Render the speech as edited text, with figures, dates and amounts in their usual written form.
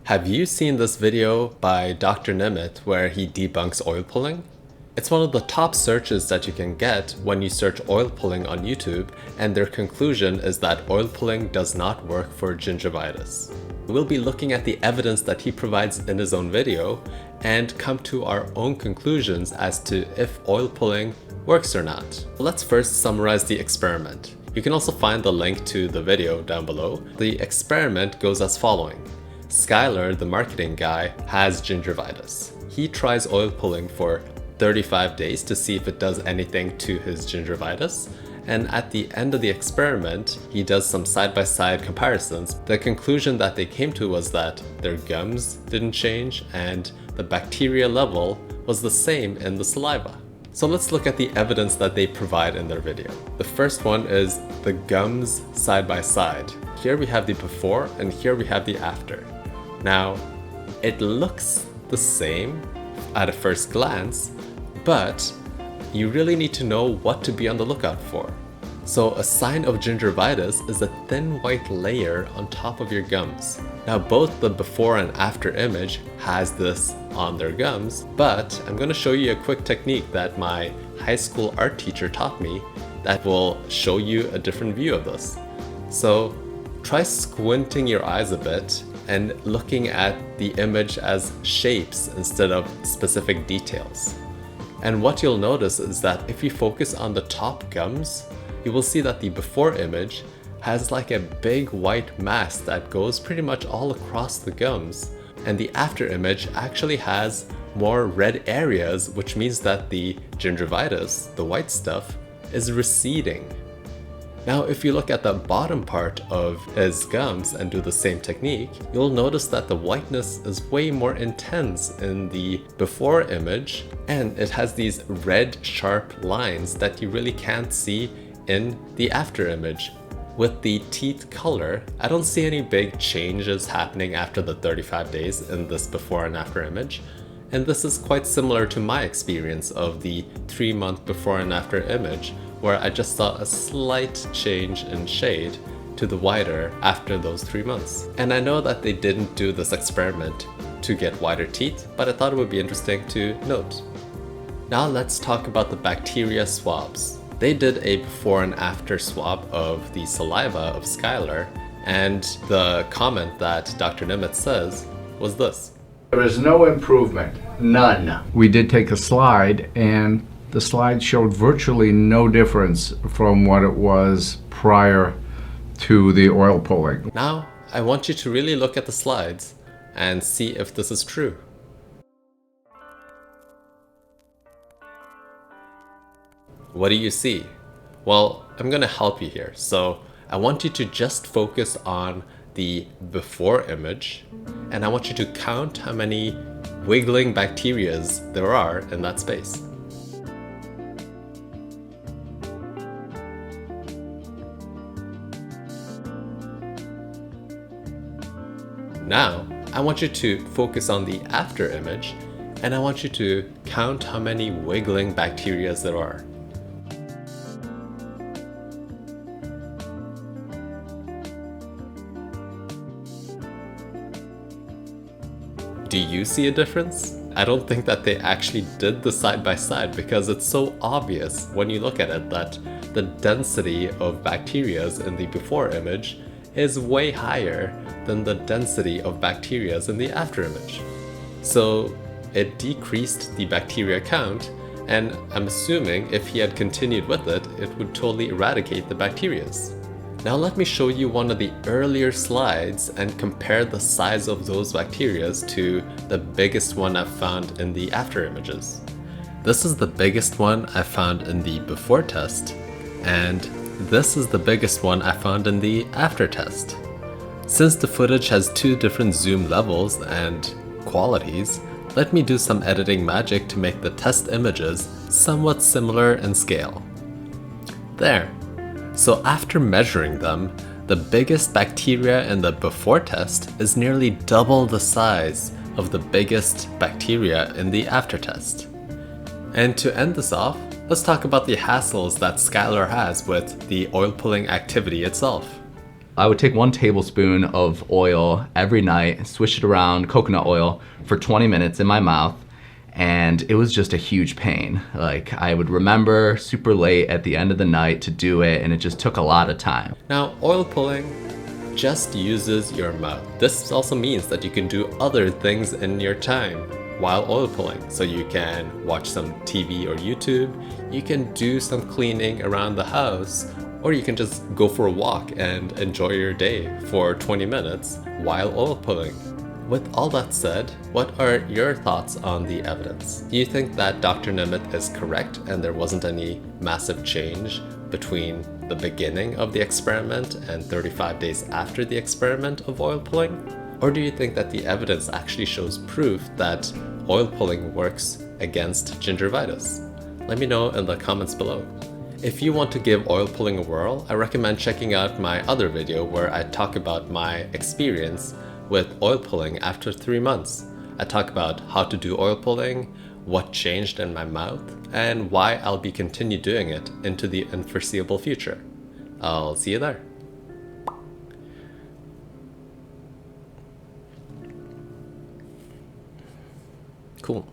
Have you seen this video by Dr.Nemeth where he debunks oil pulling? It's one of the top searches that you can get when you search oil pulling on YouTube, and their conclusion is that oil pulling does not work for gingivitis. We'll be looking at the evidence that he provides in his own video and come to our own conclusions as to if oil pulling works or not. Let's first summarize the experiment. You can also find the link to the video down below. The experiment goes as following. Skyler, the marketing guy, has gingivitis. He tries oil pulling for 35 days to see if it does anything to his gingivitis. And at the end of the experiment, he does some side-by-side comparisons. The conclusion that they came to was that their gums didn't change and the bacteria level was the same in the saliva. So let's look at the evidence that they provide in their video. The first one is the gums side by side. Here we have the before and here we have the after. Now, it looks the same at a first glance, but you really need to know what to be on the lookout for. So a sign of gingivitis is a thin white layer on top of your gums. Now both the before and after image has this on their gums, but I'm going to show you a quick technique that my high school art teacher taught me that will show you a different view of this. So try squinting your eyes a bit and looking at the image as shapes instead of specific details. And what you'll notice is that if you focus on the top gums, you will see that the before image has like a big white mass that goes pretty much all across the gums. And the after image actually has more red areas, which means that the gingivitis, the white stuff, is receding. Now, if you look at the bottom part of his gums and do the same technique, you'll notice that the whiteness is way more intense in the before image, and it has these red sharp lines that you really can't see in the after image. With the teeth color, I don't see any big changes happening after the 35 days in this before and after image. And this is quite similar to my experience of the 3-month before and after image, where I just saw a slight change in shade to the whiter after those 3 months. And I know that they didn't do this experiment to get whiter teeth, but I thought it would be interesting to note. Now let's talk about the bacteria swabs. They did a before and after swab of the saliva of Skyler, and the comment that Dr. Nemeth says was this. There is no improvement, none. We did take a slide, and the slide showed virtually no difference from what it was prior to the oil pulling. Now, I want you to really look at the slides and see if this is true. What do you see? Well, I'm gonna help you here. So I want you to just focus on the before image, and I want you to count how many wiggling bacterias there are in that space. Now, I want you to focus on the after image, and I want you to count how many wiggling bacterias there are. Do you see a difference? I don't think that they actually did the side by side because it's so obvious when you look at it that the density of bacteria in the before image is way higher than the density of bacteria in the after image. So it decreased the bacteria count, and I'm assuming if he had continued with it, it would totally eradicate the bacteria. Now let me show you one of the earlier slides and compare the size of those bacteria to the biggest one I've found in the after images. This is the biggest one I found in the before test, and this is the biggest one I found in the after test. Since the footage has 2 different zoom levels and qualities, let me do some editing magic to make the test images somewhat similar in scale. There. So after measuring them, the biggest bacteria in the before test is nearly double the size of the biggest bacteria in the after test. And to end this off, let's talk about the hassles that Skyler has with the oil pulling activity itself. I would take 1 tablespoon of oil every night, swish it around, coconut oil, for 20 minutes in my mouth, and it was just a huge pain. Like, I would remember super late at the end of the night to do it, and it just took a lot of time. Now, oil pulling just uses your mouth. This also means that you can do other things in your time while oil pulling. So you can watch some TV or YouTube, you can do some cleaning around the house, or you can just go for a walk and enjoy your day for 20 minutes while oil pulling. With all that said, what are your thoughts on the evidence? Do you think that Dr. Nemeth is correct and there wasn't any massive change between the beginning of the experiment and 35 days after the experiment of oil pulling? Or do you think that the evidence actually shows proof that oil pulling works against gingivitis? Let me know in the comments below. If you want to give oil pulling a whirl, I recommend checking out my other video where I talk about my experience with oil pulling after 3 months. I talk about how to do oil pulling, what changed in my mouth, and why I'll be continue doing it into the unforeseeable future. I'll see you there. Cool.